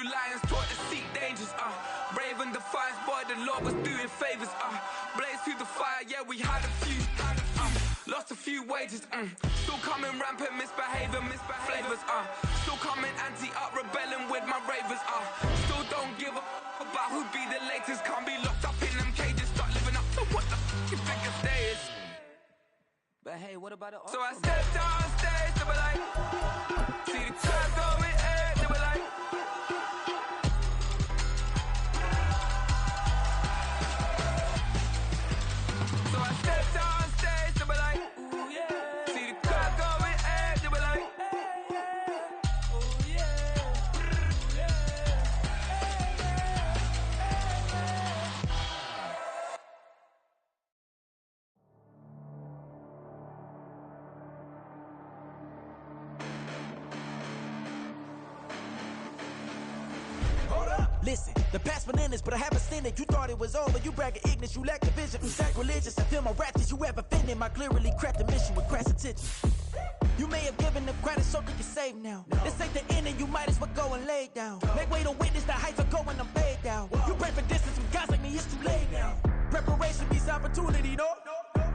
lions taught to seek dangers, Raven defiance, boy, the Lord was doing favors, blaze through the fire, yeah, we had a few, lost a few wages, still coming rampant, misbehaving, flavors, still coming anti-up, rebelling with my ravers, still don't give a about who be the latest, can't be locked up in them cages, start living up to what the you think your day is. But hey, what about it? So I stepped on stage, they were like, see the crowd going, they were like, so I stepped on stage, they were like, ooh yeah, see the crowd going, they were like, ooh yeah, Listen, the past bananas, but I haven't seen it. You thought it was over, you bragging ignorance, you lack the vision. You sacrilegious, I feel my raptors, you have offended my clearly crafted mission with crass intentions. You may have given them credit so they can save now. This ain't the end and you might as well go and lay down. Make way to witness the heights are going, I'm paid down. You pray for distance from guys like me, it's too late now. Preparation beats opportunity, no?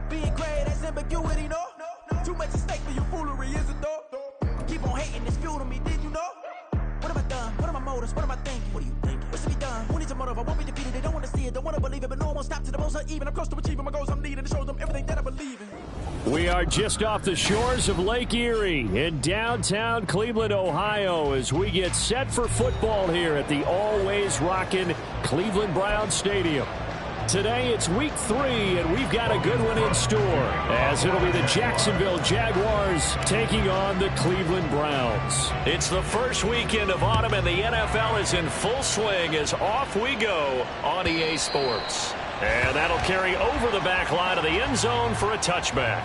Being great as ambiguity, no? Too much at stake for your foolery, is it though? Keep on hating, it's fuel to me, did you know? What have I done? What are my motives? What am I thinking? What are you thinking? What's to be done? Who needs a motive? I won't be defeated. They don't want to see it, don't want to believe it, but no one won't stop to the most uneven. I'm close to achieving my goals. I'm needing to show them everything that I believe in. We are just off the shores of Lake Erie in downtown Cleveland, Ohio, as we get set for football here at the always rockin' Cleveland Browns Stadium. Today it's week 3, and we've got a good one in store, as it'll be the Jacksonville Jaguars taking on the Cleveland Browns. It's the first weekend of autumn, and the NFL is in full swing as off we go on EA Sports. And that'll carry over the back line of the end zone for a touchback.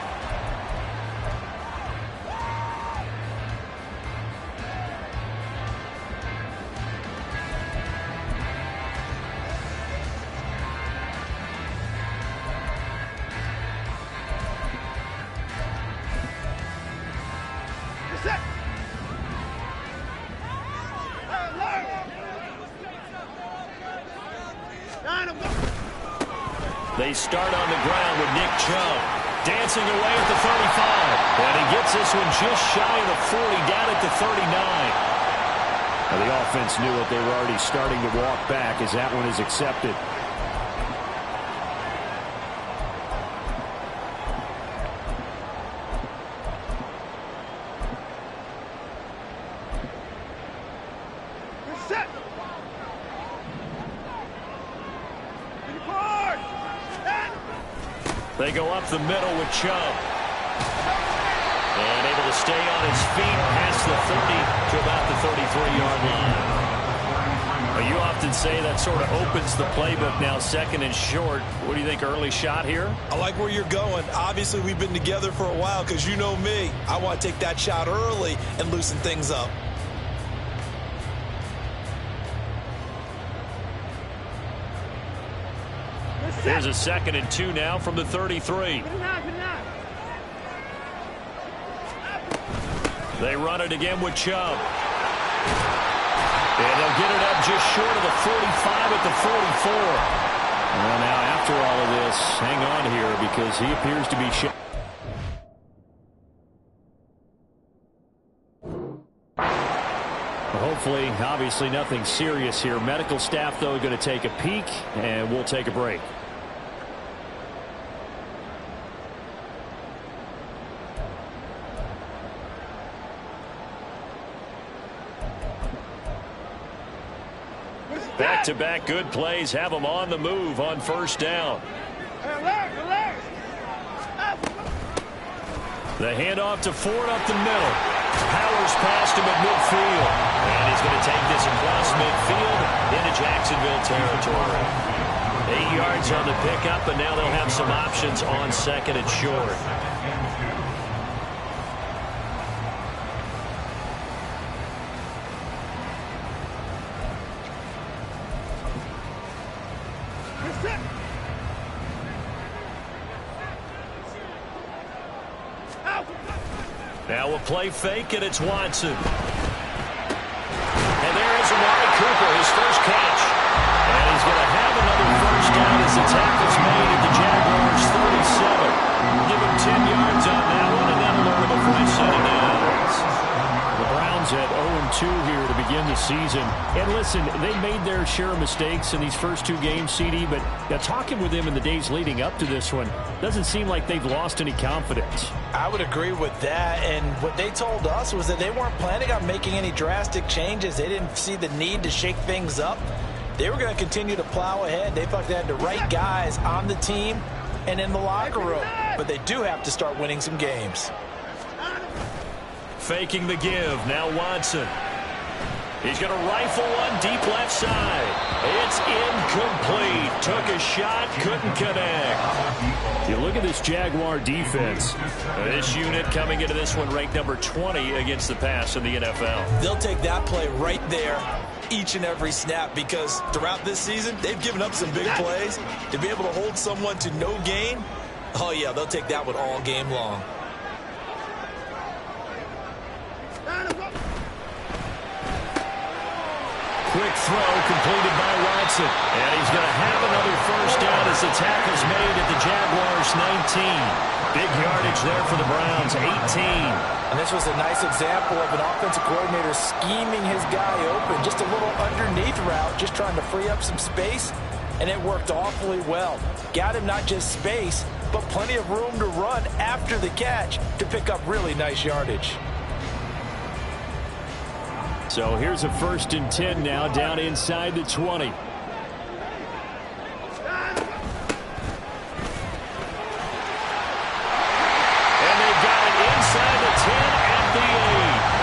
They start on the ground with Nick Chubb dancing away at the 35. And he gets this one just shy of the 40, down at the 39. Now, the offense knew it. They were already starting to walk back as that one is accepted. They go up the middle with Chubb. And able to stay on his feet past the 30 to about the 33-yard line. Well, you often say that sort of opens the playbook now, second and short. What do you think, early shot here? I like where you're going. Obviously, we've been together for a while because you know me. I want to take that shot early and loosen things up. Here's a 2nd and 2 now from the 33. They run it again with Chubb. And they'll get it up just short of the 45 at the 44. Well, now after all of this, hang on here because he appears to be hopefully, obviously nothing serious here. Medical staff, though, going to take a peek, and we'll take a break. Back-to-back good plays have them on the move on first down. The handoff to Ford up the middle. Powers past him at midfield. And he's going to take this across midfield into Jacksonville territory. 8 yards on the pickup, and now they'll have some options on 2nd and short. Now a play fake, and it's Watson. And there is Amari Cooper he's going to have another first down as the tackle's made at the Jaguars' 37. Give him 10 yards on that one, and that'll earn him a fresh set of downs. The Browns at 0-2 here to begin the season. And listen, they made their share of mistakes in these first two games, CD, but talking with them in the days leading up to this one, doesn't seem like they've lost any confidence. I would agree with that, and what they told us was that they weren't planning on making any drastic changes. They didn't see the need to shake things up. They were going to continue to plow ahead. They thought they had the right guys on the team and in the locker room, but they do have to start winning some games. Faking the give, now Watson. He's going to rifle one deep left side. It's incomplete. Took a shot, couldn't connect. You look at this Jaguar defense. This unit coming into this one ranked number 20 against the pass in the NFL. They'll take that play right there each and every snap because throughout this season, they've given up some big plays. To be able to hold someone to no gain, oh yeah, they'll take that one all game long. Quick throw completed by Watson. And he's going to have another first down as the tackle's made at the Jaguars' 19. Big yardage there for the Browns, 18. And this was a nice example of an offensive coordinator scheming his guy open. Just a little underneath route, just trying to free up some space. And it worked awfully well. Got him not just space, but plenty of room to run after the catch to pick up really nice yardage. So here's a 1st and 10 now, down inside the 20. And they've got it inside the 10 at the 8.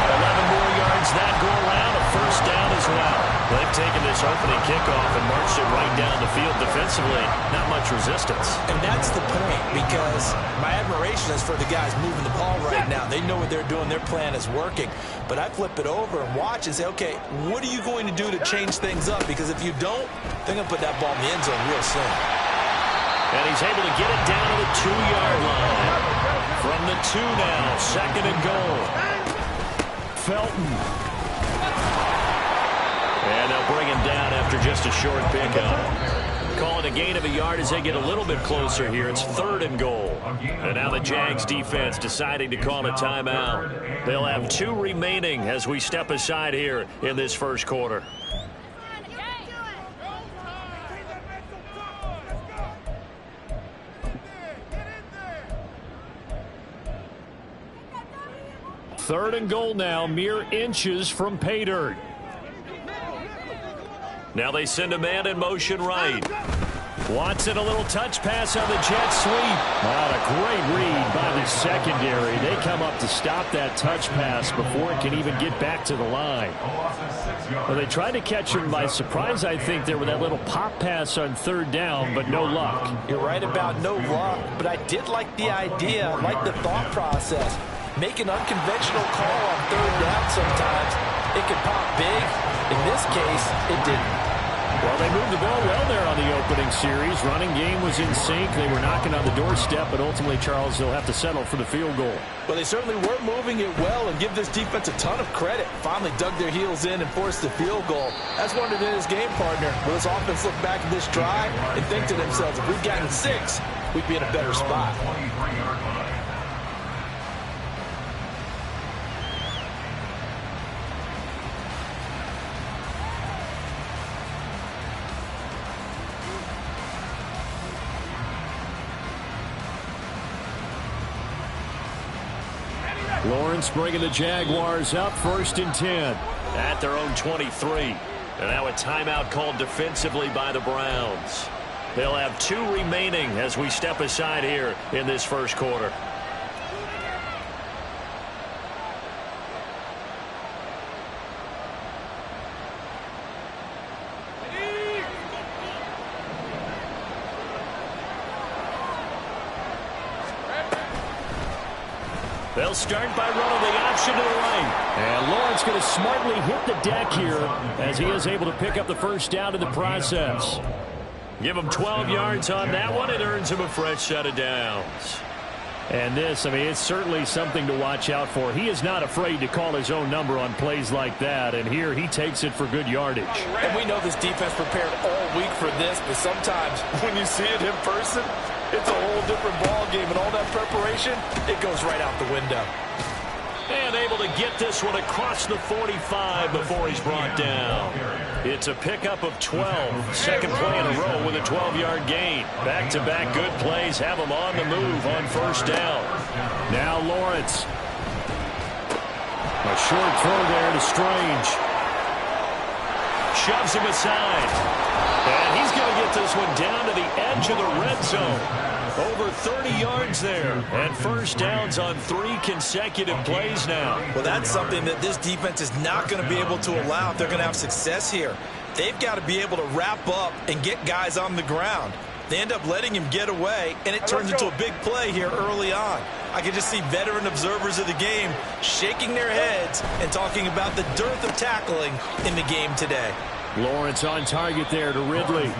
11 more yards that go around, a first down as well. They've taken this opening kickoff and marched it right down the field defensively. Not much resistance. And that's the point, because my admiration is for the guys moving the ball right now. They know what they're doing. Their plan is working. But I flip it over and watch and say, okay, what are you going to do to change things up? Because if you don't, they're going to put that ball in the end zone real soon. And he's able to get it down to the 2-yard line. From the 2 now, 2nd and goal. Felton. And they'll bring him down after just a short pickup. Calling a gain of a yard as they get a little bit closer here. It's 3rd and goal. And now the Jags defense deciding to call a timeout. They'll have 2 remaining as we step aside here in this first quarter. Third and goal now, mere inches from pay dirt. Now they send a man in motion right. Watson, a little touch pass on the jet sweep. What a great read by the secondary. They come up to stop that touch pass before it can even get back to the line. Well, they tried to catch him by surprise, I think, there with that little pop pass on 3rd down, but no luck. You're right about no luck, but I did like the idea, like the thought process. Make an unconventional call on 3rd down sometimes. It can pop big. In this case, it didn't. Well, they moved the ball well there on the opening series. Running game was in sync. They were knocking on the doorstep, but ultimately, Charles, they'll have to settle for the field goal. Well, they certainly were moving it well, and give this defense a ton of credit. Finally dug their heels in and forced the field goal. That's one of his game partner. Will this offense look back at this drive and think to themselves, if we'd gotten 6, we'd be in a better spot. Lawrence bringing the Jaguars up, 1st and 10 at their own 23. And now a timeout called defensively by the Browns. They'll have 2 remaining as we step aside here in this first quarter. They'll start by running the option to the right. And Lawrence going to smartly hit the deck here as he is able to pick up the first down in the process. Give him 12 yards on that one. It earns him a fresh set of downs. And this, I mean, it's certainly something to watch out for. He is not afraid to call his own number on plays like that, and here he takes it for good yardage. And we know this defense prepared all week for this, but sometimes when you see it in person, it's a whole different ball game, and all that preparation, it goes right out the window. And able to get this one across the 45 before he's brought down. It's a pickup of 12. Second play in a row with a 12-yard gain. Back-to-back good plays have him on the move on first down. Now Lawrence. A short throw there to Strange. Shoves him aside. And he's going to get this one down to the edge of the red zone. Over 30 yards there, and first downs on 3 consecutive plays now. Well, that's something that this defense is not going to be able to allow if they're going to have success here. They've got to be able to wrap up and get guys on the ground. They end up letting him get away, and it turns into a big play here early on. I can just see veteran observers of the game shaking their heads and talking about the dearth of tackling in the game today. Lawrence on target there to Ridley.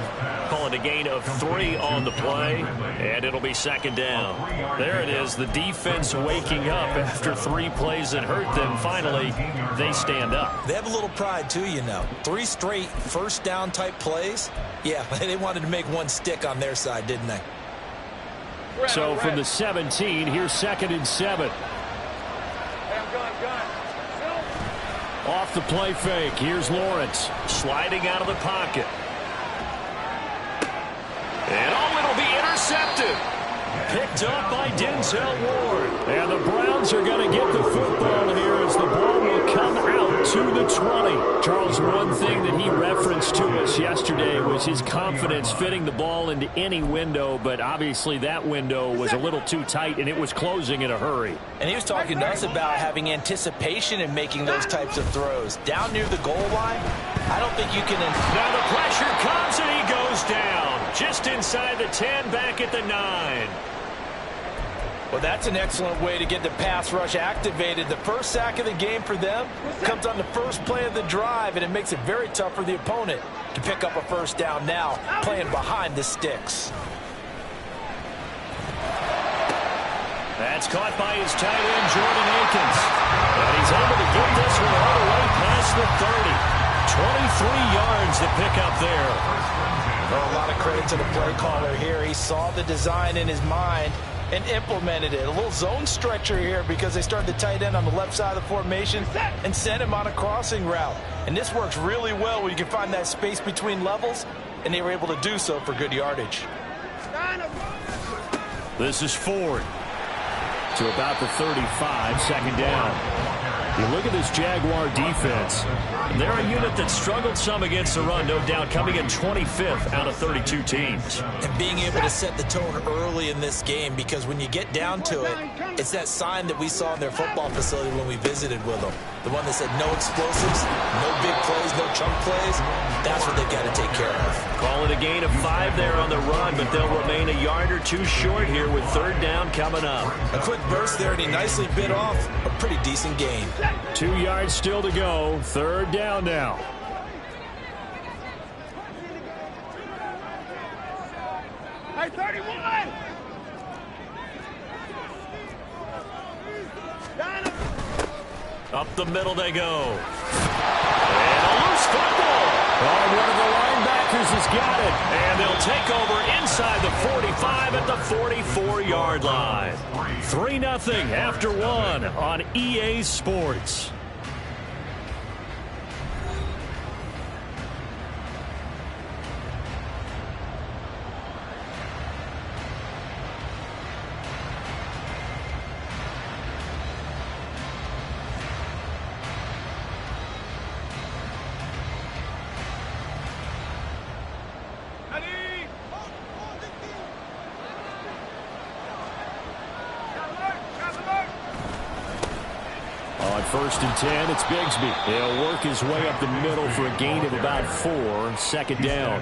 Calling a gain of 3 on the play, and it'll be second down. There it is, the defense waking up after 3 plays that hurt them. Finally, they stand up. They have a little pride, too, you know. 3 straight first down type plays. Yeah, they wanted to make one stick on their side, didn't they? So from the 17, here's 2nd and 7. Off the play fake. Here's Lawrence sliding out of the pocket. And it'll be intercepted. Picked up by Denzel Ward. And the Browns are going to get the football here as the ball will come out to the 20. Charles, one thing that he referenced to us yesterday was his confidence fitting the ball into any window, but obviously that window was a little too tight and it was closing in a hurry. And he was talking to us about having anticipation in making those types of throws. Down near the goal line, I don't think you can... Now the pressure comes and he goes down. Just inside the 10, back at the 9. Well, that's an excellent way to get the pass rush activated. The first sack of the game for them comes on the first play of the drive, and it makes it very tough for the opponent to pick up a first down now, playing behind the sticks. That's caught by his tight end, Jordan Akins. And he's able to get this one all the way past the 30. 23 yards to pick up there. Well, a lot of credit to the play caller here. He saw the design in his mind and implemented it. A little zone stretcher here because they started the tight end on the left side of the formation and sent him on a crossing route. And this works really well when you can find that space between levels, and they were able to do so for good yardage. This is Ford to about the 35, second down. You look at this Jaguar defense. They're a unit that struggled some against the run, no doubt, coming in 25th out of 32 teams. And being able to set the tone early in this game, because when you get down to it, it's that sign that we saw in their football facility when we visited with them. The one that said no explosives, no big plays, no chunk plays. That's what they've got to take care of. Call it a gain of 5 there on the run, but they'll remain a yard or 2 short here with third down coming up. A quick burst there, and he nicely bit off a pretty decent gain. 2 yards still to go. Third down now. Hey, 31! Up the middle they go. And a loose football. Oh, one of the linebackers has got it. And they'll take over inside the 45 at the 44-yard line. 3-0 after 1 on EA Sports. First and 10, it's Bigsby. He'll work his way up the middle for a gain of about 4, second down.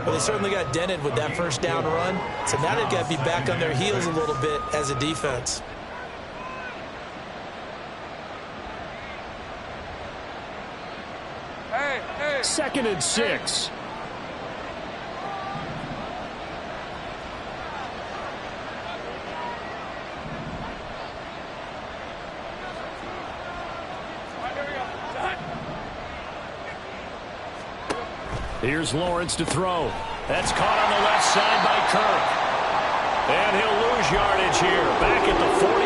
Well, they certainly got dented with that first down run, so now they've got to be back on their heels a little bit as a defense. Hey. 2nd and 6. Here's Lawrence to throw. That's caught on the left side by Kirk. And he'll lose yardage here, back at the 41.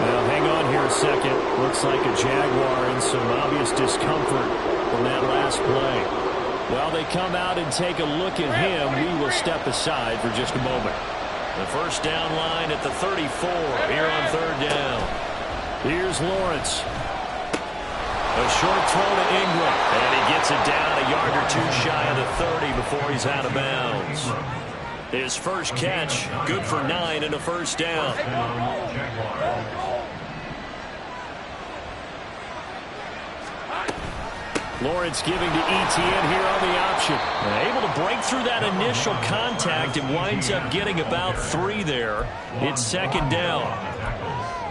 Now, hang on here a second. Looks like a Jaguar in some obvious discomfort from that last play. While they come out and take a look at him, we will step aside for just a moment. The first down line at the 34 here on third down. Here's Lawrence. A short throw to Ingram, and he gets it down a yard or two shy of the 30 before he's out of bounds. His first catch, good for 9 and a first down. Lawrence giving to Etienne here on the option. Able to break through that initial contact and winds up getting about 3 there. It's second down.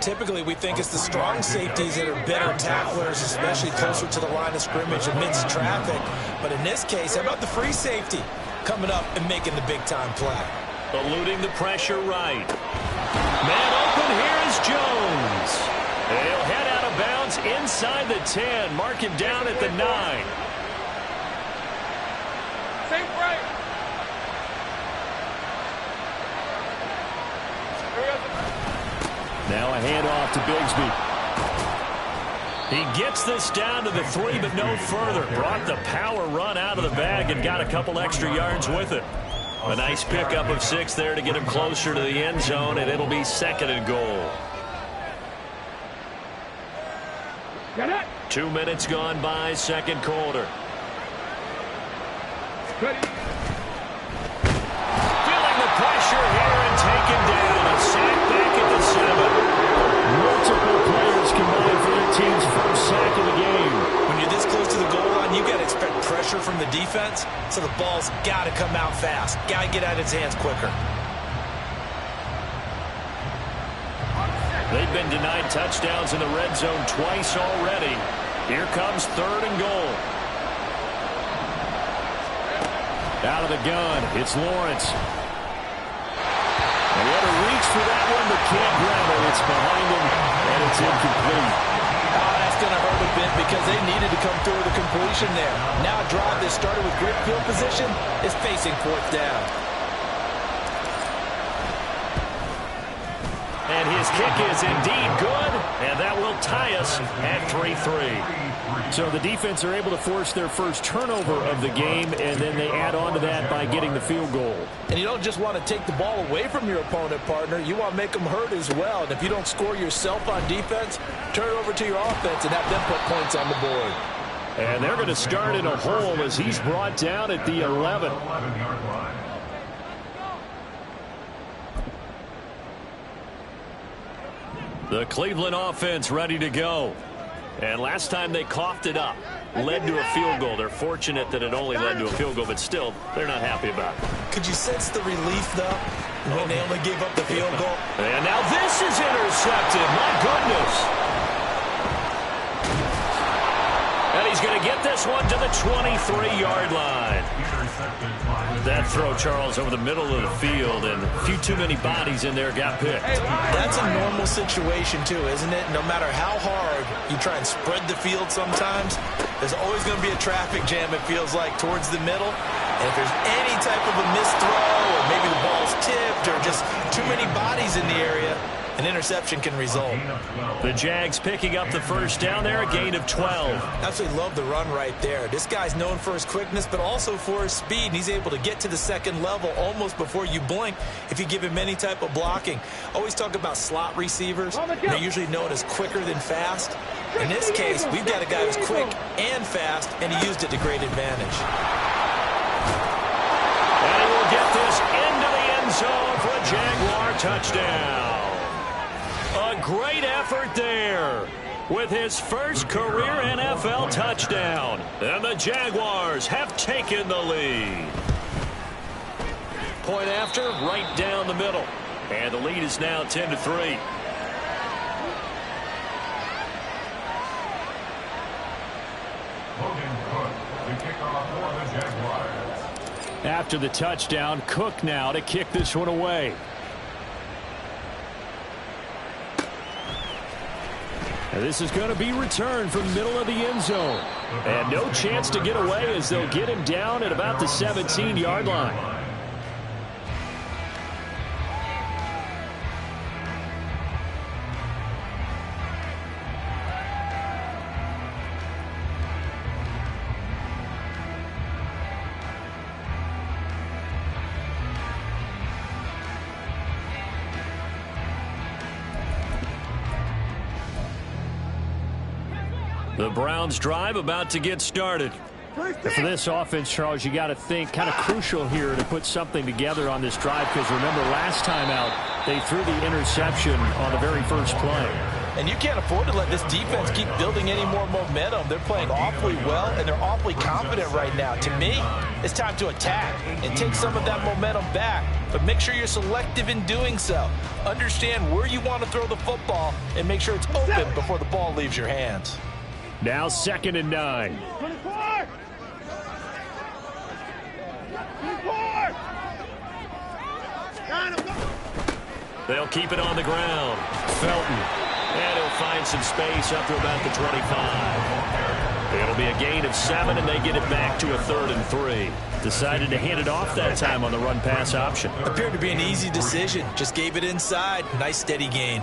Typically, we think it's the strong safeties that are better tacklers, especially closer to the line of scrimmage amidst traffic. But in this case, how about the free safety coming up and making the big-time play? Eluding the pressure right. Man open, here is Jones. He'll head out of bounds inside the 10. Mark him down at the 9. Safe right. Now a handoff to Bigsby. He gets this down to the 3, but no further. Brought the power run out of the bag and got a couple extra yards with it. A nice pickup of 6 there to get him closer to the end zone, and it'll be second and goal. 2 minutes gone by, second quarter. Ready. Feeling the pressure here and taken down. A sack back at the 7. Multiple players combined for their team's first sack of the game. When you're this close to the goal line, you got to expect pressure from the defense, so the ball's got to come out fast. Got to get out of its hands quicker. They've been denied touchdowns in the red zone twice already. Here comes third and goal. Out of the gun, it's Lawrence. And he had to reach for that one, but can't grab it. It's behind him, and it's incomplete. Oh, that's going to hurt a bit because they needed to come through with a completion there. Now a drive that started with great field position is facing fourth down. And his kick is indeed good, and that will tie us at 3-3. So the defense are able to force their first turnover of the game, and then they add on to that by getting the field goal. And you don't just want to take the ball away from your opponent, partner. You want to make them hurt as well. And if you don't score yourself on defense, turn it over to your offense and have them put points on the board. And they're going to start in a hole as he's brought down at the 11. The Cleveland offense ready to go. And last time they coughed it up, led to a field goal. They're fortunate that it only led to a field goal, but still, they're not happy about it. Could you sense the relief, though, when they only gave up the field goal? And now this is intercepted. My goodness. And he's going to get this one to the 23-yard line. That throw, Charles, over the middle of the field, and a few too many bodies in there got picked. That's a normal situation, too, isn't it? No matter how hard you try and spread the field sometimes, there's always going to be a traffic jam, it feels like, towards the middle. And if there's any type of a missed throw, or maybe the ball's tipped, or just too many bodies in the area, an interception can result. The Jags picking up the first down there, a gain of 12. Absolutely love the run right there. This guy's known for his quickness, but also for his speed. And he's able to get to the second level almost before you blink if you give him any type of blocking. Always talk about slot receivers. They're usually known as quicker than fast. In this case, we've got a guy who's quick and fast, and he used it to great advantage. And he will get this into the end zone for a Jaguar touchdown. A great effort there with his first career NFL touchdown. And the Jaguars have taken the lead. Point after, right down the middle. And the lead is now 10-3. After the touchdown, Cook now to kick this one away. And this is going to be returned from the middle of the end zone. And no chance to get away as they'll get him down at about the 17-yard line. The Browns drive about to get started. For this offense, Charles, you got to think kind of crucial here to put something together on this drive, because remember last time out they threw the interception on the very first play. And you can't afford to let this defense keep building any more momentum. They're playing awfully well, and they're awfully confident right now. To me, it's time to attack and take some of that momentum back. But make sure you're selective in doing so. Understand where you want to throw the football and make sure it's open before the ball leaves your hands. Now 2nd and 9. 24! They'll keep it on the ground. Felton. And he'll find some space up to about the 25. It'll be a gain of 7, and they get it back to a 3rd and 3. Decided to hand it off that time on the run-pass option. Appeared to be an easy decision. Just gave it inside. Nice steady gain.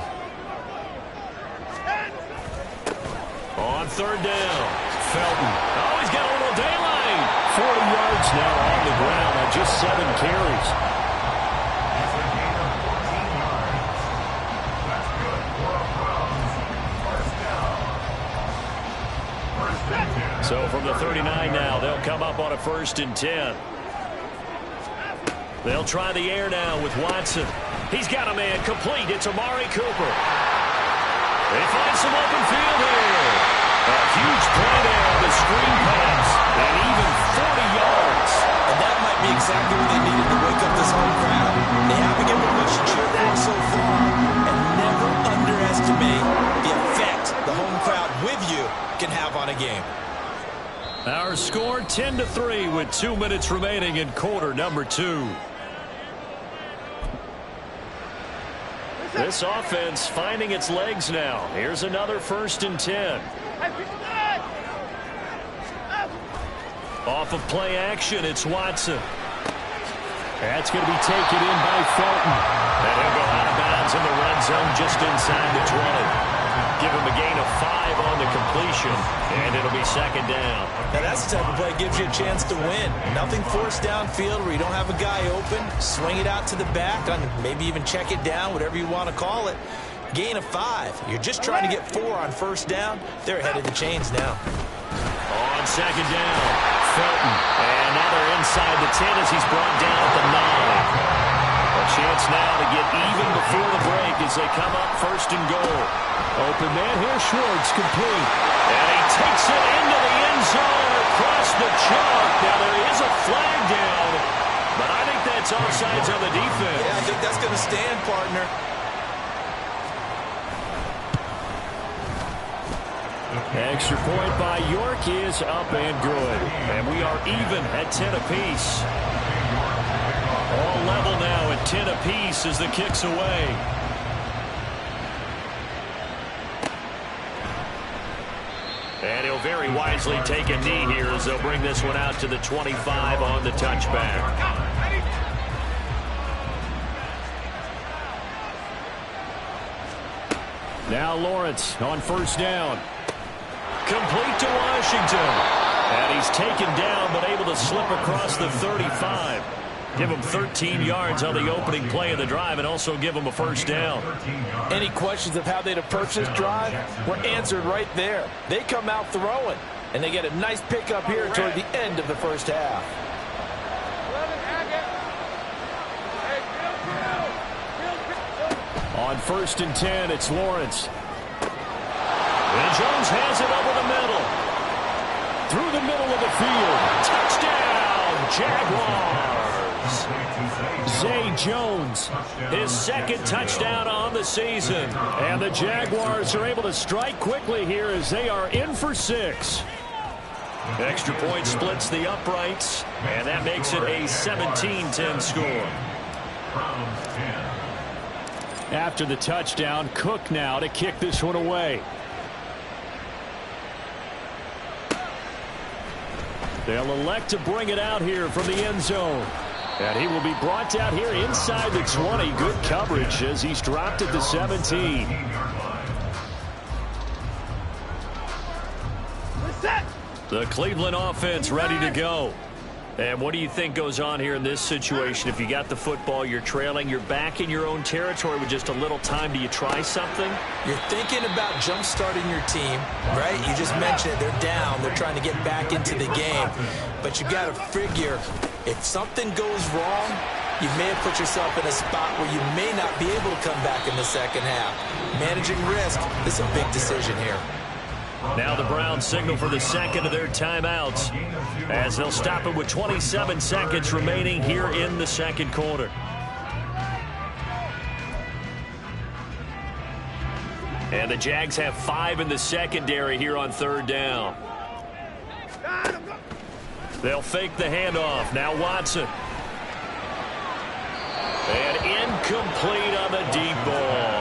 On 3rd down, Felton. Oh, he's got a little daylight. 40 yards now on the ground on just 7 carries. So from the 39 now, they'll come up on a 1st and 10. They'll try the air now with Watson. He's got a man complete. It's Amari Cooper. They find some open field here. A huge play there on the screen pass. And even 40 yards. And that might be exactly what they needed to wake up this home crowd. They haven't given much to cheer for so far. And never underestimate the effect the home crowd with you can have on a game. Our score 10-3 with 2 minutes remaining in quarter number 2. This offense finding its legs now. Here's another 1st and 10. Off of play action, it's Watson. That's going to be taken in by Felton. And he'll go out of bounds in the red zone just inside the 20. Give him a gain of 5 on the completion, and it'll be 2nd down. Now that's the type of play that gives you a chance to win. Nothing forced downfield where you don't have a guy open. Swing it out to the back, maybe even check it down, whatever you want to call it. Gain of 5. You're just trying to get 4 on 1st down. They're ahead of the chains now. On 2nd down, Felton. And now they're inside the 10 as he's brought down at the 9. A chance now to get even before the break as they come up 1st and goal. Open man here, Schwartz, complete. And he takes it into the end zone across the chalk. Now there is a flag down, but I think that's offsides on the defense. Yeah, I think that's going to stand, partner. Extra point by York is up and good. And we are even at 10 apiece. All level now at 10 apiece as the kick's away. And he'll very wisely take a knee here as they'll bring this one out to the 25 on the touchback. Now Lawrence on 1st down. Complete to Washington. And he's taken down but able to slip across the 35. Give him 13 yards on the opening play of the drive and also give him a 1st down. Any questions of how they'd approach this drive were answered right there. They come out throwing, and they get a nice pickup here toward the end of the 1st half. On 1st and 10, it's Lawrence. And Jones has it over the middle. Through the middle of the field. Touchdown, Jaguars. Zay Jones, his 2nd touchdown on the season. And the Jaguars are able to strike quickly here as they are in for 6. Extra point splits the uprights, and that makes it a 17-10 score. After the touchdown, Cook now to kick this one away. They'll elect to bring it out here from the end zone. And he will be brought down here inside the 20. Good coverage as he's dropped at the 17. The Cleveland offense ready to go. And what do you think goes on here in this situation? If you got the football, you're trailing, you're back in your own territory with just a little time. Do you try something? You're thinking about jump-starting your team, right? You just mentioned it. They're down. They're trying to get back into the game. But you got to figure, if something goes wrong, you may have put yourself in a spot where you may not be able to come back in the second half. Managing risk, this is a big decision here. Now the Browns signal for the second of their timeouts as they'll stop it with 27 seconds remaining here in the second quarter. And the Jags have 5 in the secondary here on third down. They'll fake the handoff. Now Watson. And incomplete on the deep ball.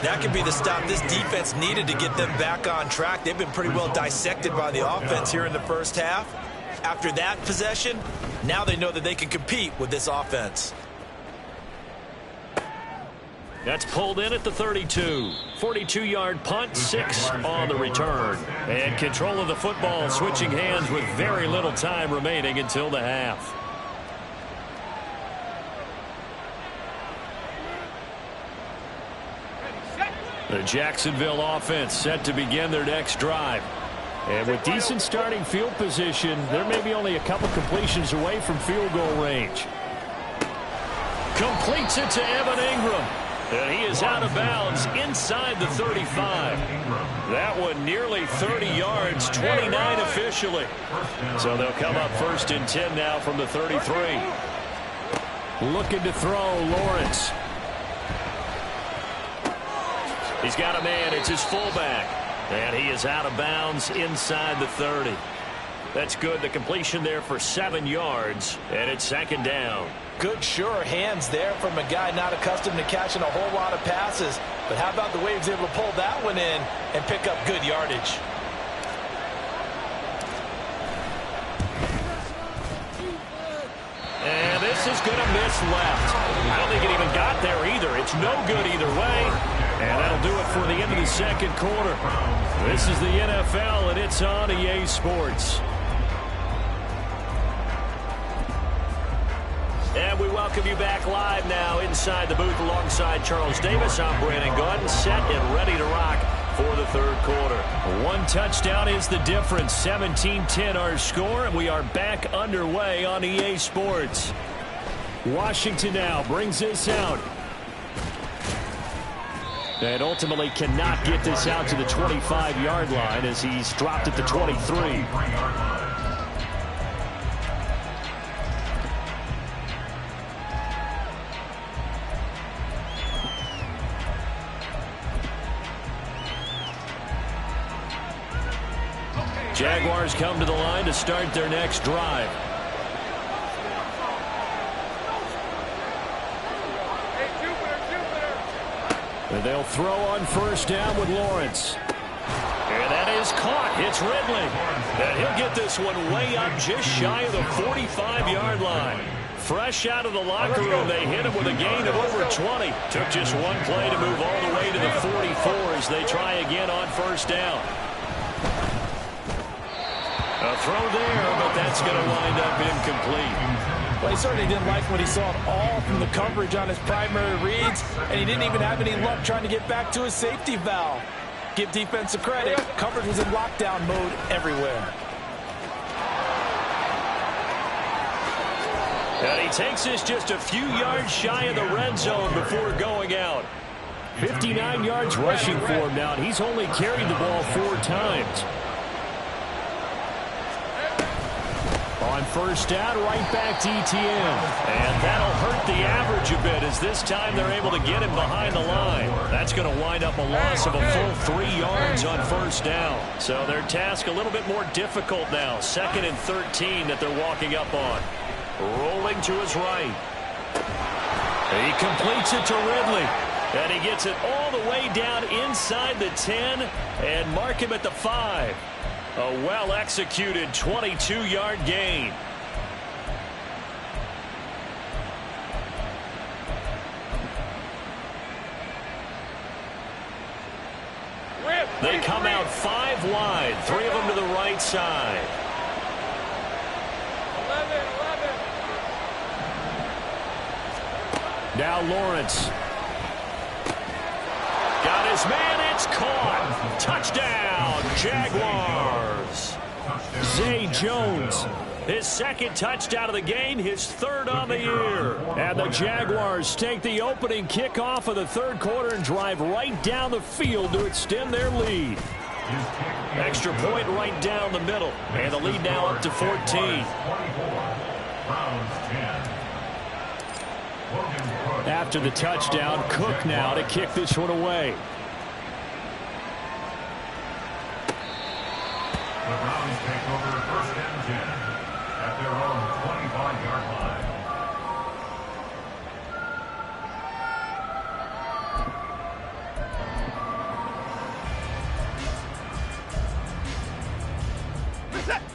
That could be the stop this defense needed to get them back on track. They've been pretty well dissected by the offense here in the first half. After that possession, now they know that they can compete with this offense. That's pulled in at the 32. 42-yard punt, 6 on the return. And control of the football switching hands with very little time remaining until the half. The Jacksonville offense set to begin their next drive. And with decent starting field position, there may be only a couple completions away from field goal range. Completes it to Evan Ingram. And he is out of bounds inside the 35. That one nearly 30 yards, 29 officially. So they'll come up first and 10 now from the 33. Looking to throw, Lawrence. He's got a man. It's his fullback. And he is out of bounds inside the 30. That's good. The completion there for 7 yards. And it's second down. Good, sure hands there from a guy not accustomed to catching a whole lot of passes. But how about the way he was able to pull that one in and pick up good yardage? And this is going to miss left. I don't think it even got there either. It's no good either way. And that'll do it for the end of the second quarter. This is the NFL, and it's on EA Sports. And we welcome you back live now inside the booth alongside Charles Davis. I'm Brandon Gaudin, set and ready to rock for the third quarter. One touchdown is the difference. 17-10 our score, and we are back underway on EA Sports. Washington now brings this out. And ultimately cannot get this out to the 25-yard line as he's dropped at the 23. Jaguars come to the line to start their next drive. And they'll throw on first down with Lawrence. And that is caught. It's Ridley. And he'll get this one way up just shy of the 45-yard line. Fresh out of the locker room, they hit him with a gain of over 20. Took just one play to move all the way to the 44 as they try again on first down. A throw there, but that's going to wind up incomplete. Well, he certainly didn't like what he saw at all from the coverage on his primary reads, and he didn't even have any luck trying to get back to his safety valve. Give defense a credit. Coverage was in lockdown mode everywhere. And he takes this just a few yards shy of the red zone before going out. 59 yards rushing for him now, and he's only carried the ball 4 times. On first down, right back to Etienne. And that'll hurt the average a bit as this time they're able to get him behind the line. That's going to wind up a loss of a full 3 yards on first down. So their task a little bit more difficult now. 2nd and 13 that they're walking up on. Rolling to his right. He completes it to Ridley. And he gets it all the way down inside the 10 and mark him at the 5. A well-executed 22-yard gain. They come out 5 wide, 3 of them to the right side. 11. Now Lawrence. Got his man, it's caught. Touchdown, Jaguars. Zay Jones, his 2nd touchdown of the game, his 3rd on the year. And the Jaguars take the opening kickoff of the 3rd quarter and drive right down the field to extend their lead. Extra point right down the middle. And the lead now up to 14. After the touchdown, Cook now to kick this one away. The Browns take over 1st and 10 at their own 25-yard line.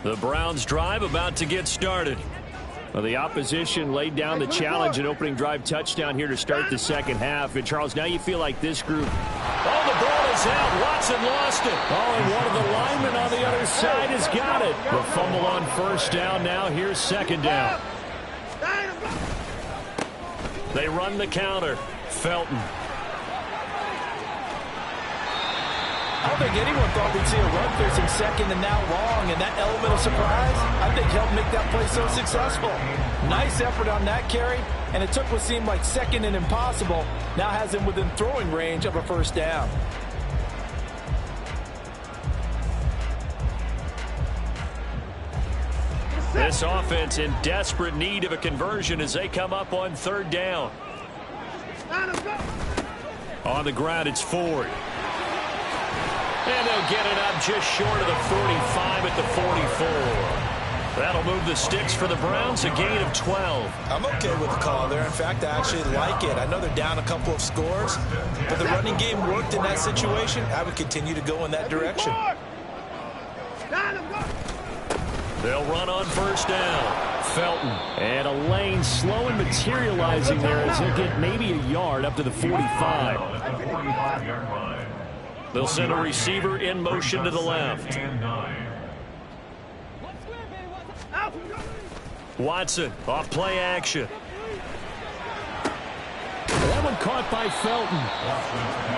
The Browns drive about to get started. Well, the opposition laid down the challenge, an opening drive touchdown here to start the 2nd half. And, Charles, now you feel like this group. Oh, the ball is out. Watson lost it. Oh, and one of the linemen on the other side has got it. The fumble on 1st down now. Here's 2nd down. They run the counter. Felton. I don't think anyone thought we'd see a run through some 2nd and now long, and that element of surprise, I think, helped make that play so successful. Nice effort on that carry, and it took what seemed like 2nd and impossible, now has him within throwing range of a 1st down. This offense in desperate need of a conversion as they come up on 3rd down. On the ground, it's Ford. And they'll get it up just short of the 45 at the 44. That'll move the sticks for the Browns, a gain of 12. I'm okay with the call there. In fact, I actually like it. I know they're down a couple of scores, but the running game worked in that situation. I would continue to go in that direction. They'll run on 1st down. Felton. And a lane slow and materializing there as he'll get maybe a yard up to the 45. They'll send a receiver in motion to the left. Watson off play action. That one caught by Felton.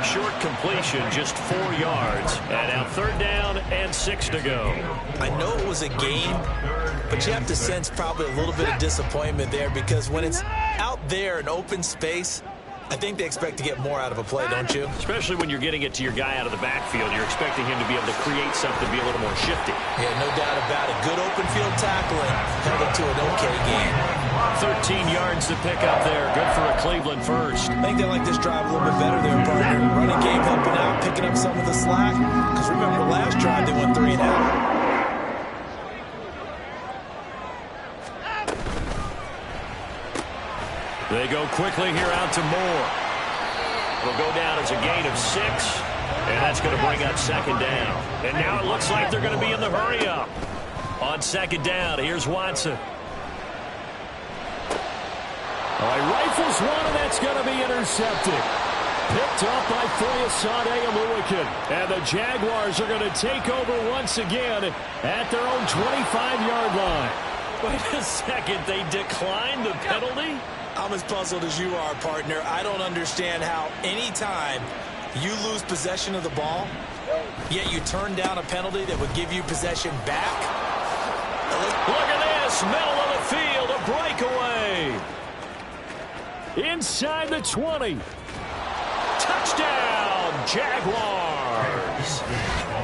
Short completion, just 4 yards. And now 3rd down and 6 to go. I know it was a game, but you have to sense probably a little bit of disappointment there because when it's out there in open space, I think they expect to get more out of a play, don't you? Especially when you're getting it to your guy out of the backfield. You're expecting him to be able to create something, be a little more shifty. Yeah, no doubt about it. Good open field tackling. Held it to an okay game. 13 yards to pick up there. Good for a Cleveland first. I think they like this drive a little bit better there, partner. Running game helping out, picking up some of the slack. Because remember, last drive they went 3 and out. They go quickly here out to Moore. It'll go down as a gain of 6, and that's going to bring up 2nd down. And now it looks like they're going to be in the hurry-up. On 2nd down, here's Watson. Oh, he rifles one, and that's going to be intercepted. Picked up by Foyesade Oluokun. And the Jaguars are going to take over once again at their own 25-yard line. Wait a second, they declined the penalty? I'm as puzzled as you are, partner. I don't understand how any time you lose possession of the ball, yet you turn down a penalty that would give you possession back. Look at this, middle of the field, a breakaway. Inside the 20. Touchdown, Jaguars.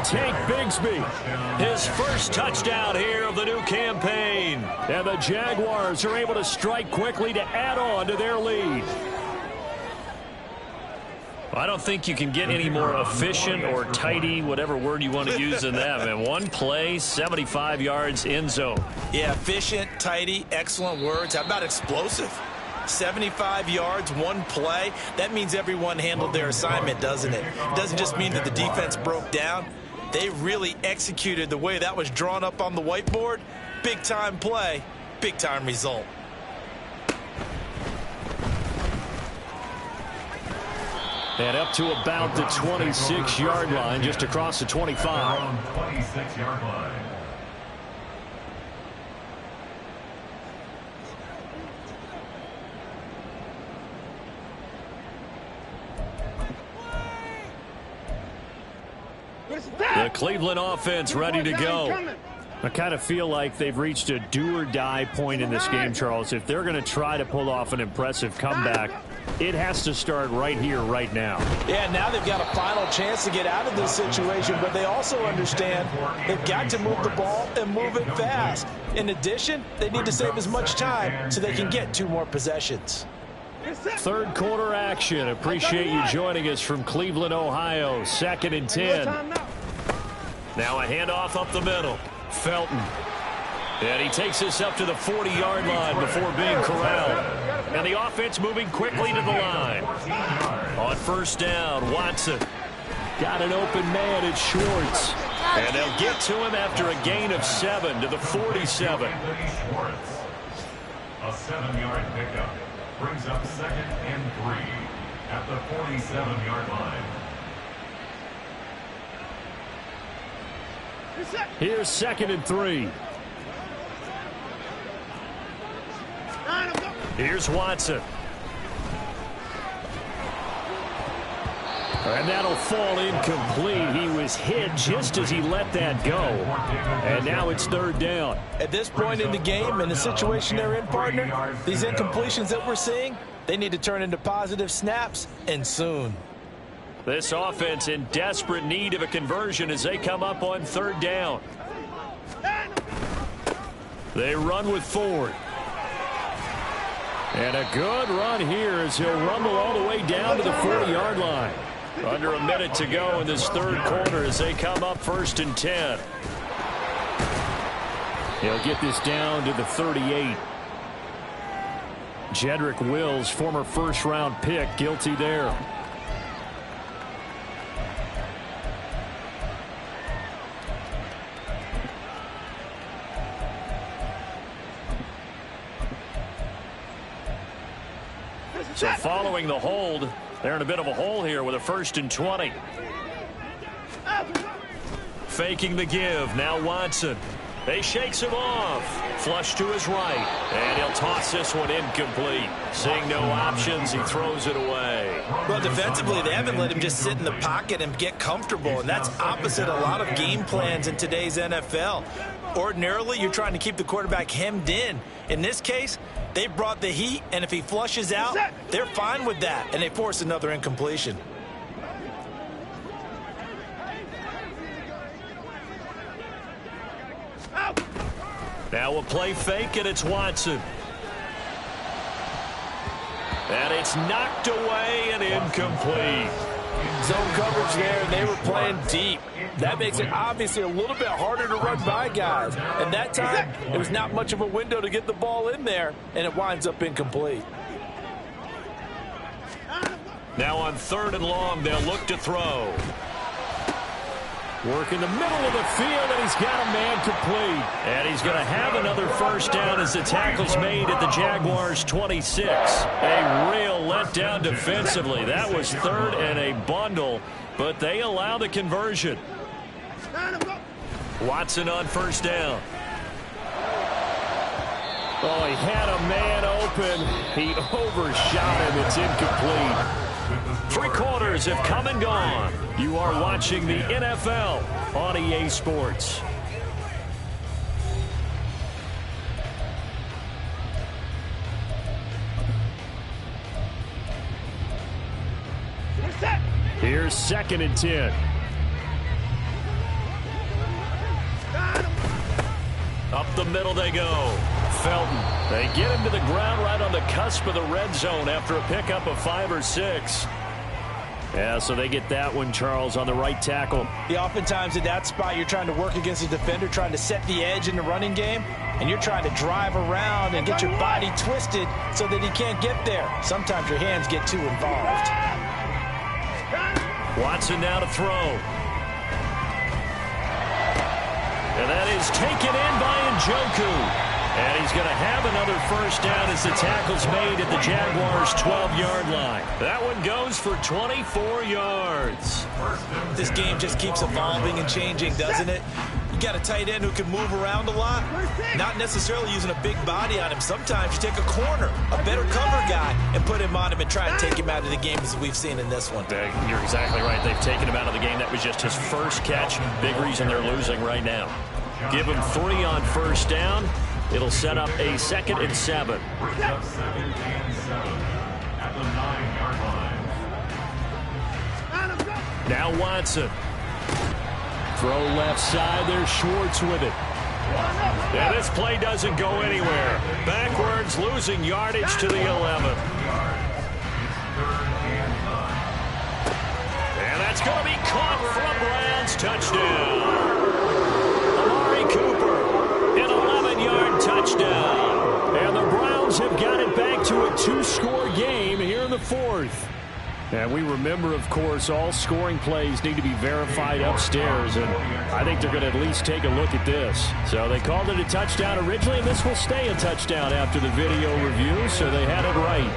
Tank Bigsby, his first touchdown here of the new campaign. And the Jaguars are able to strike quickly to add on to their lead. I don't think you can get any more efficient or tidy, whatever word you want to use in that. Man, one play, 75 yards, end zone. Yeah, efficient, tidy, excellent words. How about explosive? 75 yards, one play. That means everyone handled their assignment, doesn't it? It doesn't just mean that the defense broke down. They really executed the way that was drawn up on the whiteboard. Big-time play, big-time result. And up to about the 26-yard line, just across the 25. 26-yard line. The Cleveland offense ready to go. I kind of feel like they've reached a do-or-die point in this game, Charles. If they're going to try to pull off an impressive comeback, it has to start right here, right now. Yeah, now they've got a final chance to get out of this situation, but they also understand they've got to move the ball and move it fast. In addition, they need to save as much time so they can get 2 more possessions. Third quarter action. Appreciate you joining us from Cleveland, Ohio. 2nd and 10. Now a handoff up the middle. Felton. And he takes us up to the 40-yard line before being corralled. And the offense moving quickly to the line. On first down, Watson. Got an open man, it's Schwartz. And they'll get to him after a gain of 7 to the 47. A 7-yard pickup brings up 2nd and 3 at the 47-yard line. Here's 2nd and 3. Here's Watson. And that'll fall incomplete. He was hit just as he let that go. And now it's 3rd down. At this point in the game, in the situation they're in, partner, these incompletions that we're seeing, they need to turn into positive snaps, and soon. This offense in desperate need of a conversion as they come up on 3rd down. They run with Ford. And a good run here as he'll rumble all the way down to the 40-yard line. Under a minute to go in this 3rd quarter as they come up 1st and 10. He'll get this down to the 38. Jedrick Wills, former first-round pick, guilty there. So following the hold, they're in a bit of a hole here with a 1st and 20. Faking the give. Now Watson. They shakes him off. Flush to his right. And he'll toss this one incomplete. Seeing no options, he throws it away. Well, defensively, they haven't let him just sit in the pocket and get comfortable. And that's opposite a lot of game plans in today's NFL. Ordinarily, you're trying to keep the quarterback hemmed in. In this case, they brought the heat, and if he flushes out, they're fine with that, and they force another incompletion. Now a play fake, and it's Watson. And it's knocked away and incomplete. Zone coverage there, and they were playing deep. That makes it obviously a little bit harder to run by guys. And that time, it was not much of a window to get the ball in there, and it winds up incomplete. Now on 3rd and long, they'll look to throw. Work in the middle of the field, and he's got a man complete. And he's going to have another 1st down as the tackle's made at the Jaguars' 26. A real letdown defensively. That was 3rd and a bundle, but they allow the conversion. Watson on 1st down. Oh, he had a man open. He overshot him. It's incomplete. 3 quarters have come and gone. You are watching the NFL on EA Sports. Here's 2nd and 10. Up the middle they go. Felton. They get him to the ground right on the cusp of the red zone after a pickup of 5 or 6. Yeah, so they get that one, Charles, on the right tackle. Yeah, oftentimes in that spot, you're trying to work against the defender, trying to set the edge in the running game, and you're trying to drive around and get your body twisted so that he can't get there. Sometimes your hands get too involved. Watson now to throw. And that is taken in by Njoku. And he's going to have another first down as the tackle's made at the Jaguars' 12-yard line. That one goes for 24 yards. This game just keeps evolving and changing, doesn't it? You got a tight end who can move around a lot, not necessarily using a big body on him. Sometimes you take a corner, a better cover guy, and put him on him and try and take him out of the game as we've seen in this one. You're exactly right. They've taken him out of the game. That was just his first catch. Big reason they're losing right now. Give him 3 on first down. It'll set up a 2nd and 7. Brings up 2nd and 7 at the 9-yard line. Now Watson. Throw left side. There's Schwartz with it. And this play doesn't go anywhere. Backwards, losing yardage to the 11. And that's going to be caught for a Browns touchdown. Amari Cooper, an 11-yard touchdown. And the Browns have got it back to a 2-score game here in the 4th. And we remember, of course, all scoring plays need to be verified upstairs, and I think they're going to at least take a look at this. So they called it a touchdown originally, and this will stay a touchdown after the video review, so they had it right.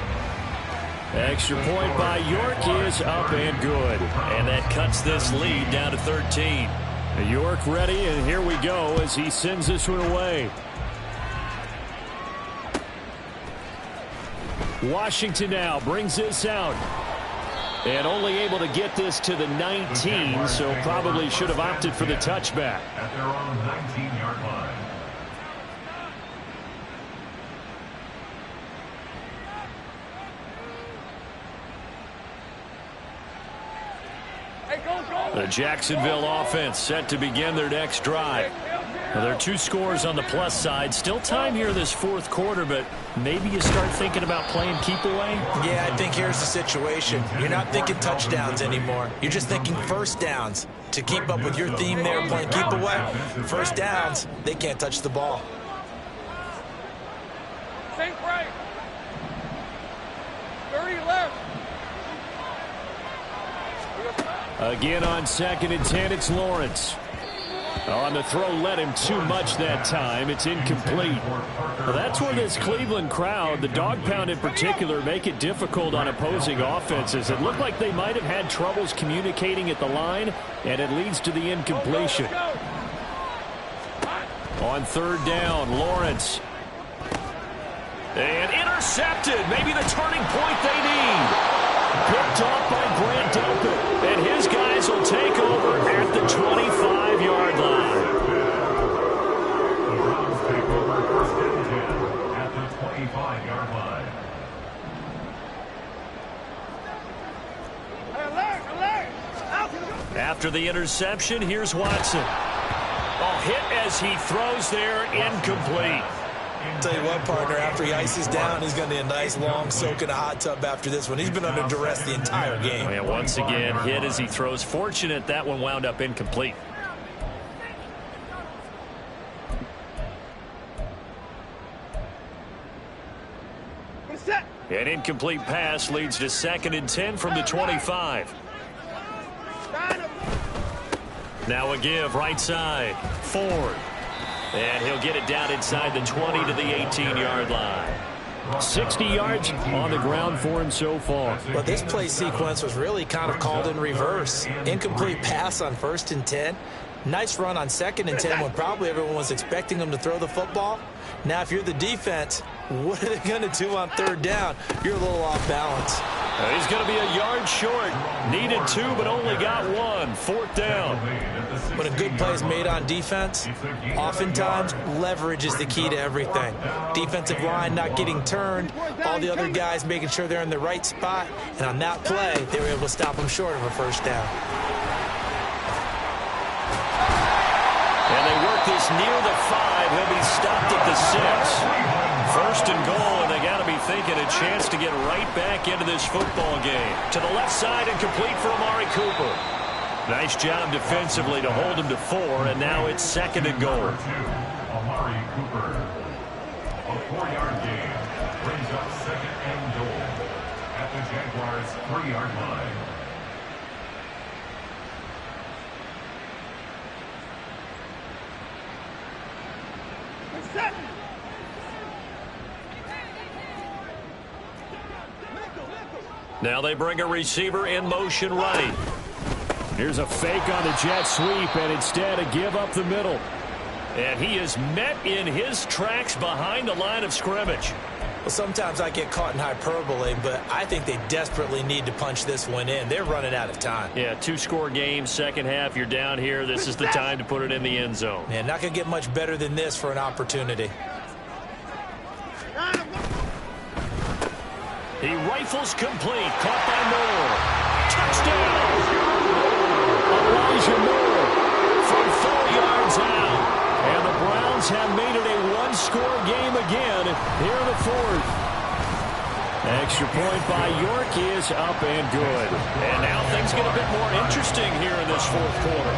Extra point by York is up and good, and that cuts this lead down to 13. York ready, and here we go as he sends this one away. Washington now brings this out. And only able to get this to the 19, so probably should have opted for the touchback. At their own 19-yard line. The Jacksonville offense set to begin their next drive. Now, there are 2 scores on the plus side. Still time here this 4th quarter, but maybe you start thinking about playing keep away? Yeah, I think here's the situation. You're not thinking touchdowns anymore. You're just thinking first downs. To keep up with your theme there, playing keep away, first downs, they can't touch the ball. Think right. 30 left. Again on 2nd and 10, it's Lawrence. On the throw, led him too much that time. It's incomplete. Well, that's where this Cleveland crowd, the dog pound in particular, make it difficult on opposing offenses. It looked like they might have had troubles communicating at the line, and it leads to the incompletion. On 3rd down, Lawrence. And intercepted. Maybe the turning point they need. Picked off by Grant Delpit, and his guys will take over at the 25-yard line. The Browns take over 1st and 10 at the 25-yard line. After the interception, here's Watson. Oh, hit as he throws there, incomplete. Tell you what, partner, after he ices down, he's going to need a nice long soak in a hot tub after this one. He's been under duress the entire game. And once again, hit as he throws. Fortunate that one wound up incomplete. An incomplete pass leads to 2nd and 10 from the 25. Now a give right side. Ford. And he'll get it down inside the 20 to the 18-yard line. 60 yards on the ground for him so far. Well, this play sequence was really kind of called in reverse. Incomplete pass on 1st and 10. Nice run on 2nd and 10 when probably everyone was expecting him to throw the football. Now, if you're the defense, what are they going to do on 3rd down? You're a little off balance. He's going to be a yard short. Needed 2, but only got 1. 4th down. When a good play is made on defense, oftentimes leverage is the key to everything. Defensive line not getting turned, all the other guys making sure they're in the right spot, and on that play, they were able to stop them short of a 1st down. And they work this near the 5. He'll be stopped at the 6. 1st and goal, and they got to be thinking a chance to get right back into this football game. To the left side and complete for Amari Cooper. Nice job defensively to hold him to 4, and now it's 2nd and goal. Amari Cooper. A 4-yard gain brings up 2nd and goal at the Jaguars' 3-yard line. Now they bring a receiver in motion right. Here's a fake on the jet sweep, and instead a give up the middle. And he is met in his tracks behind the line of scrimmage. Well, sometimes I get caught in hyperbole, but I think they desperately need to punch this one in. They're running out of time. Yeah, 2-score game, second half, you're down here. This is the time to put it in the end zone. Man, not going to get much better than this for an opportunity. He rifles complete, caught by Moore. Touchdown! Elijah Moore from 4 yards out. And the Browns have made it a one-score game again here in the fourth. Extra point by York is up and good. And now things get a bit more interesting here in this fourth quarter.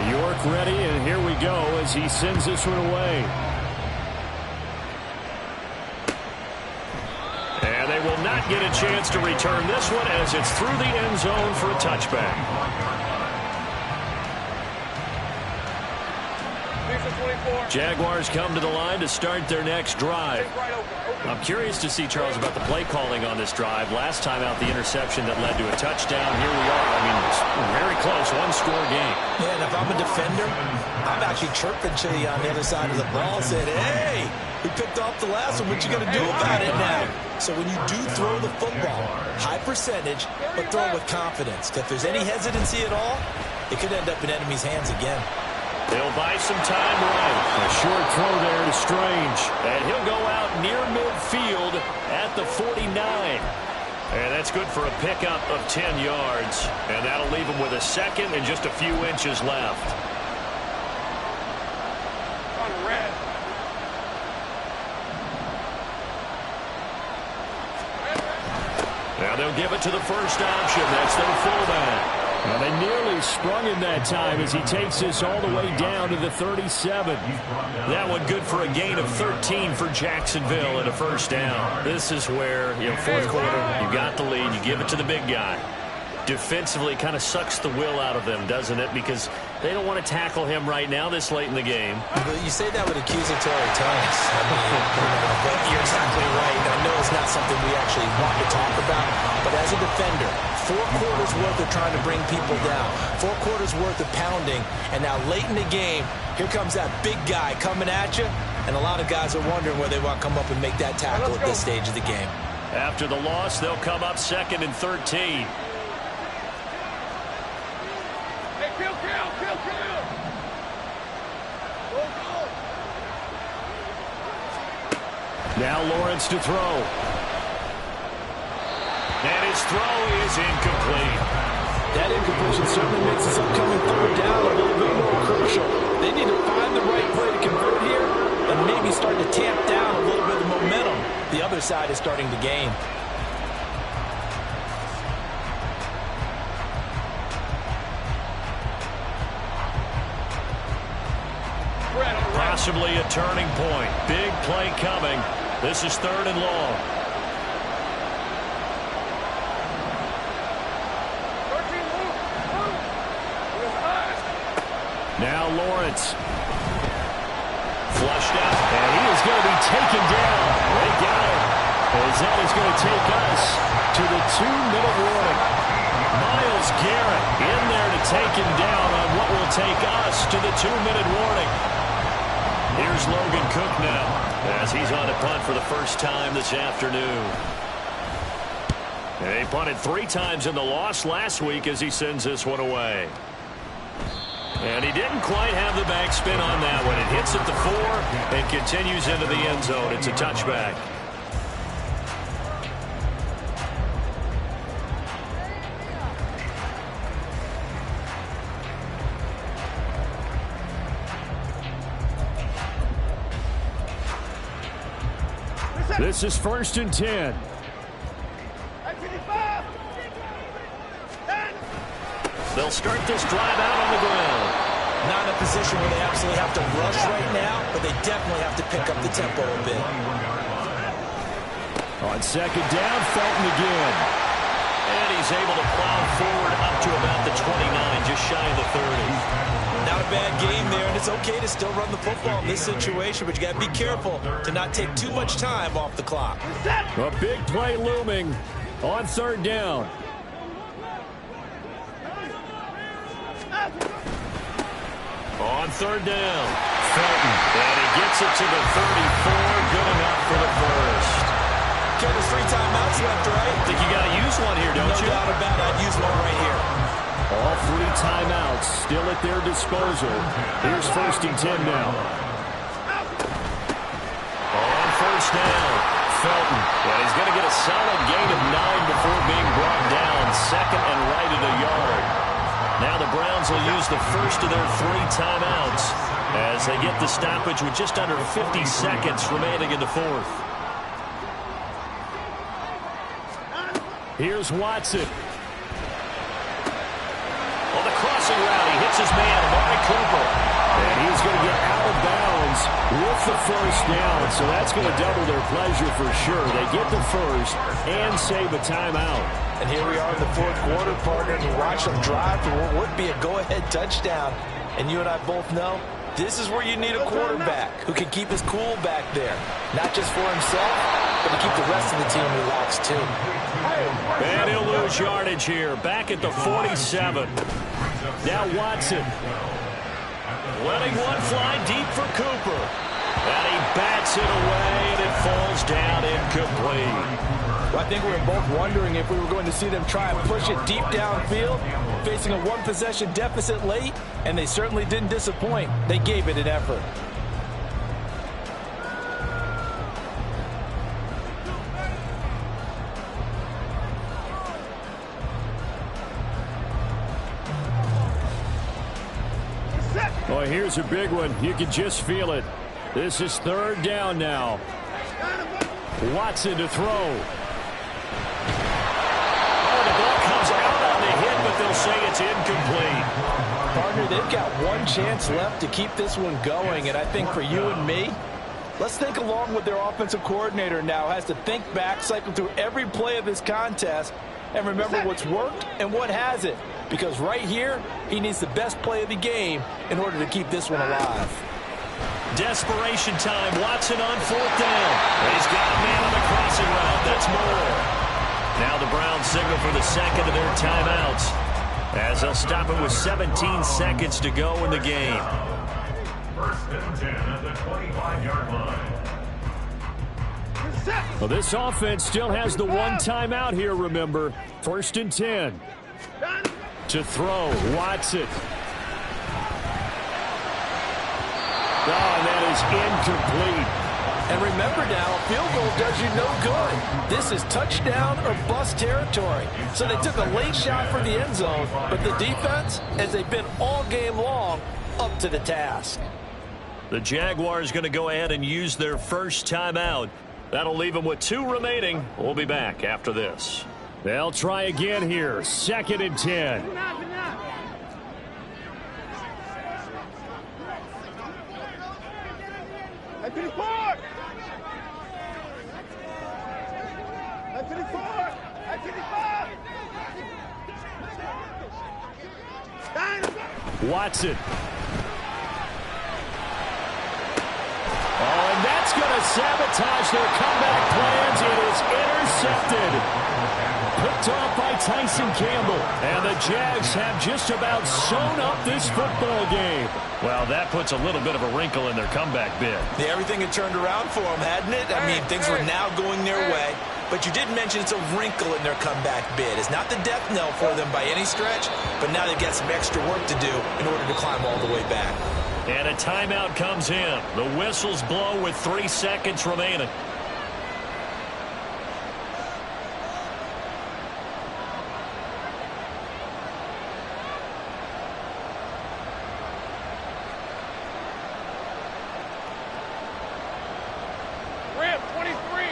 York ready, and here we go as he sends this one away. And they will not get a chance to return this one as it's through the end zone for a touchback. Jaguars come to the line to start their next drive. I'm curious to see, Charles, about the play calling on this drive. Last time out, the interception that led to a touchdown. Here we are. I mean, it's very close, one-score game. Yeah, and if I'm a defender, I'm actually chirping to you on the other side of the ball, saying, hey, we picked off the last one. What you going to do about it now? So when you do throw the football, high percentage, but throw it with confidence. If there's any hesitancy at all, it could end up in enemy's hands again. They'll buy some time right. A short throw there to Strange. And he'll go out near midfield at the 49. And that's good for a pickup of 10 yards. And that'll leave him with a second and just a few inches left. On red. Now they'll give it to the first option. That's their fullback. And they nearly sprung him that time as he takes this all the way down to the 37. That one good for a gain of 13 for Jacksonville and a first down. This is where, fourth quarter, you got the lead, you give it to the big guy. Defensively kind of sucks the will out of them, doesn't it? Because they don't want to tackle him right now this late in the game. But you say that with accusatory tones. But you're exactly right. I know it's not something we actually want to talk about, but as a defender, 4 quarters worth of trying to bring people down, 4 quarters worth of pounding, and now late in the game, here comes that big guy coming at you, and a lot of guys are wondering where they want to come up and make that tackle at this stage of the game. After the loss, they'll come up 2nd and 13. Now Lawrence to throw. And his throw is incomplete. That incompletion certainly makes this upcoming third down a little bit more crucial. They need to find the right play to convert here and maybe start to tamp down a little bit of momentum. The other side is starting to gain. Possibly a turning point. Big play coming. This is 3rd and long. Now Lawrence. Flushed out. And he is going to be taken down. They got him. As that is going to take us to the 2-minute warning. Myles Garrett in there to take him down on what will take us to the 2-minute warning. Here's Logan Cook now as he's on a punt for the first time this afternoon. And he punted 3 times in the loss last week as he sends this one away. And he didn't quite have the backspin on that one. It hits at the 4 and continues into the end zone. It's a touchback. This is 1st and 10. They'll start this drive out on the ground. Not in a position where they absolutely have to rush right now, but they definitely have to pick up the tempo a bit. On 2nd down, Felton again. And he's able to plow forward up to about the 29, just shy of the 30. not a bad game there, and it's okay to still run the football in this situation, but you got to be careful to not take too much time off the clock. A big play looming on third down. On third down, Felton, and he gets it to the 34, good enough for the first. Ken, there's 3 timeouts left, right? I think you got to use one here, don't you? No doubt about it. I'd use one right here. All 3 timeouts still at their disposal. Here's 1st and 10 now. On first down, Felton. And he's going to get a solid gain of 9 before being brought down. 2nd and right at a yard. Now the Browns will use the first of their 3 timeouts as they get the stoppage with just under 50 seconds remaining in the 4th. Here's Watson. On the crossing route, he hits his man, Amari Cooper. And he's going to get out of bounds with the first down. So that's going to double their pleasure for sure. They get the first and save a timeout. And here we are in the 4th quarter, partner, and you watch them drive for what would be a go-ahead touchdown. And you and I both know this is where you need a quarterback who can keep his cool back there. Not just for himself, but to keep the rest of the team relaxed too. And he'll lose yardage here. Back at the 47. Now Watson. Letting one fly deep for Cooper. And he bats it away, and it falls down incomplete. Well, I think we were both wondering if we were going to see them try and push it deep downfield, facing a 1-possession deficit late, and they certainly didn't disappoint. They gave it an effort. Oh, here's a big one. You can just feel it. This is 3rd down now. Watson to throw. Oh, the ball comes out on the hit, but they'll say it's incomplete. Partner, they've got one chance left to keep this one going, and I think for you and me, let's think along with their offensive coordinator now. Has to think back, cycle through every play of this contest, and remember what's worked and what hasn't. Because right here, he needs the best play of the game in order to keep this one alive. Desperation time. Watson on 4th down. He's got a man on the crossing route. That's more. Now the Browns signal for the 2nd of their timeouts as they'll stop it with 17 seconds to go in the game. 1st and 10 at the 25-yard line. Well, this offense still has the 1 timeout here, remember. 1st and 10. To throw, Watson. Oh, and that is incomplete. And remember now, a field goal does you no good. This is touchdown or bust territory. So they took a late shot for the end zone, but the defense, as they've been all game long, up to the task. The Jaguars going to go ahead and use their first timeout. That'll leave them with 2 remaining. We'll be back after this. They'll try again here. 2nd and 10. Watson. Oh, and that's going to sabotage their comeback plans. It is intercepted. Picked off by Tyson Campbell. And the Jags have just about sewn up this football game. Well, that puts a little bit of a wrinkle in their comeback bid. Yeah, everything had turned around for them, hadn't it? I mean, things were now going their way. But you did mention it's a wrinkle in their comeback bid. It's not the death knell for them by any stretch, but now they've got some extra work to do in order to climb all the way back. And a timeout comes in. The whistles blow with 3 seconds remaining. Ram, 23.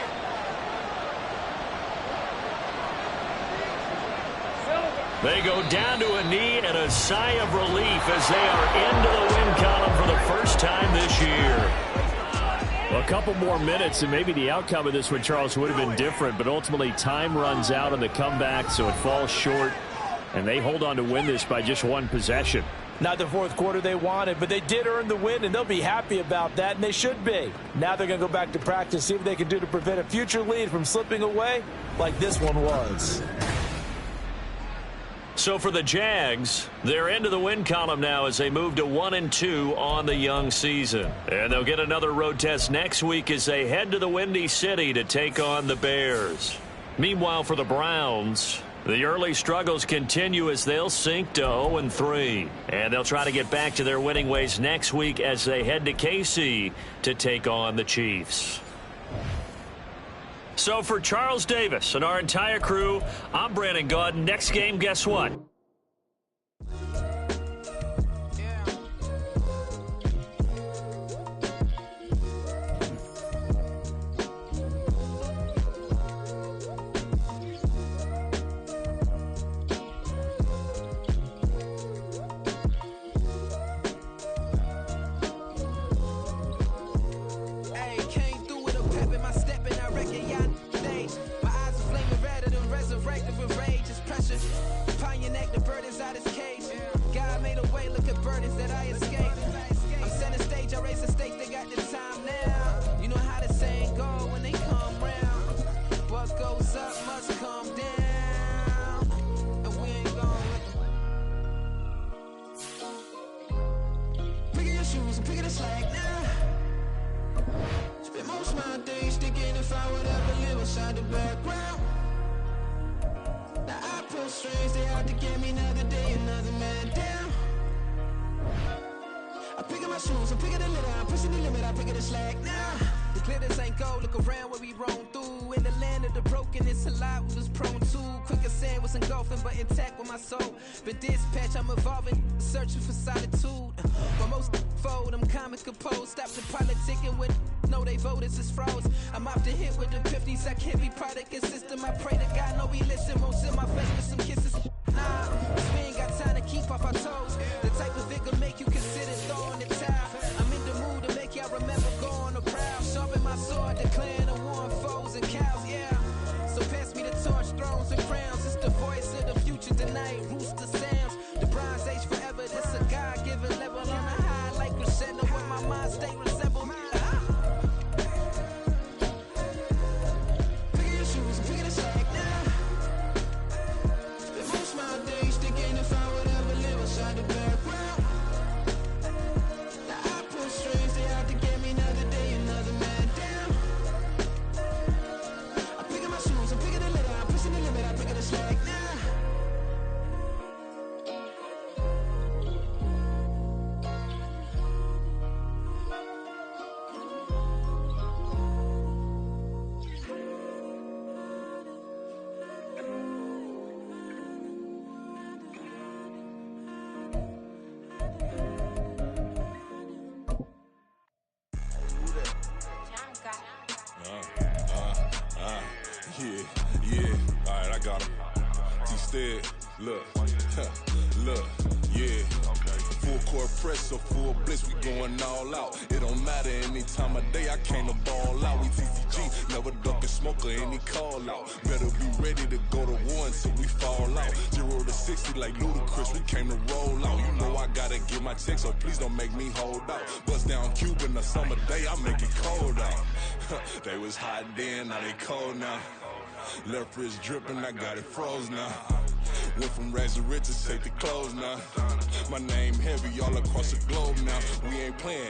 They go down to a knee and a sigh of relief as they are into the win column for the first time this year. A couple more minutes and maybe the outcome of this one, Charles, would have been different, but ultimately time runs out on the comeback, so it falls short, and they hold on to win this by just 1 possession. Not the fourth quarter they wanted, but they did earn the win, and they'll be happy about that, and they should be. Now they're going to go back to practice, see what they can do to prevent a future lead from slipping away like this one was. So for the Jags, they're into the win column now as they move to 1-2 on the young season. And they'll get another road test next week as they head to the Windy City to take on the Bears. Meanwhile, for the Browns, the early struggles continue as they'll sink to 0-3. And they'll try to get back to their winning ways next week as they head to KC to take on the Chiefs. So for Charles Davis and our entire crew, I'm Brandon Gaudin. Next game, guess what? Yeah, alright, I got him. T-Stead, look, yeah. Full court press or full blitz, we going all out. It don't matter any time of day, I came to ball out. We TCG, never duck a smoke or any call out. Better be ready to go to war until we fall out. 0 to 60 like Ludacris, we came to roll out. You know I gotta get my check, so please don't make me hold out. Bust down Cuban a summer day, I make it cold out. They was hot then, now they cold now. Left wrist dripping, I got it froze now. Went from rags to riches, take the clothes now. My name heavy all across the globe now. We ain't playing